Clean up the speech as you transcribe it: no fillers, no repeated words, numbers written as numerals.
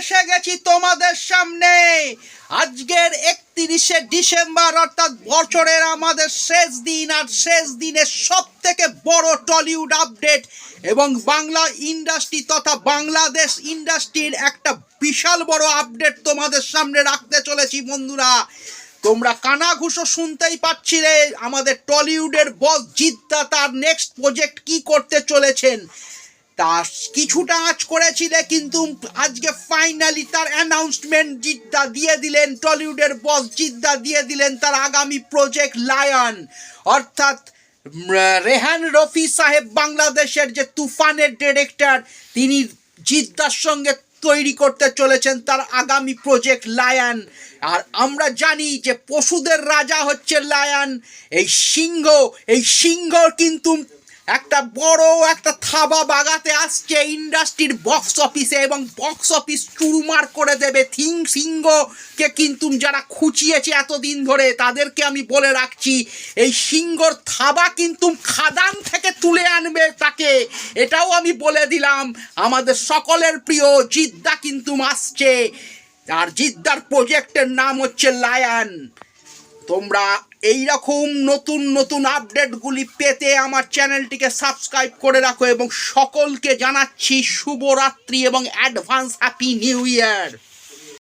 এসে গেছি তোমাদের সামনে আজকের 31শে ডিসেম্বর অর্থাৎ বছরের আমাদের শেষ দিন। আর শেষ দিনের সব থেকে বড় টলিউড আপডেট এবং বাংলা ইন্ডাস্ট্রি তথা বাংলাদেশ ইন্ডাস্ট্রির একটা বিশাল বড় আপডেট তোমাদের সামনে রাখতে চলেছি বন্ধুরা। তোমরা কানাঘুষো শুনতেই পাচ্ছিলে, আমাদের টলিউডের বস জিদ্দা তার নেক্সট প্রজেক্ট কি করতে চলেছেন তা কিছুটা আঁচ করেছিলে, কিন্তু আজকে ফাইনালি তার অ্যানাউন্সমেন্ট জিদ্দা দিয়ে দিলেন। টলিউডের বস জিদ্দা দিয়ে দিলেন তার আগামী প্রজেক্ট লায়ন, অর্থাৎ রেহান রফি সাহেব বাংলাদেশের যে তুফানের ডিরেক্টর, তিনি জিদ্দার সঙ্গে তৈরি করতে চলেছেন তার আগামী প্রজেক্ট লায়ন। আর আমরা জানি যে পশুদের রাজা হচ্ছে লায়ন। এই সিংহ কিন্তু একটা বড় একটা থাবা বাগাতে আসছে ইন্ডাস্ট্রির বক্স অফিসে এবং বক্স অফিস চুরমার করে দেবে। সিংহকে কিন্তু যারা খুঁচিয়েছে এতদিন ধরে তাদেরকে আমি বলে রাখছি, এই সিংহর থাবা কিন্তু খাদান থেকে তুলে আনবে তাকে, এটাও আমি বলে দিলাম। আমাদের সকলের প্রিয় জিদ্দা কিন্তু আসছে, আর জিদ্দার প্রজেক্টের নাম হচ্ছে লায়ন। তোমরা এই রকম নতুন নতুন আপডেটগুলি পেতে আমার চ্যানেলটিকে সাবস্ক্রাইব করে রাখো এবং সকলকে জানাচ্ছি শুভরাত্রি এবং অ্যাডভান্স হ্যাপি নিউ ইয়ার।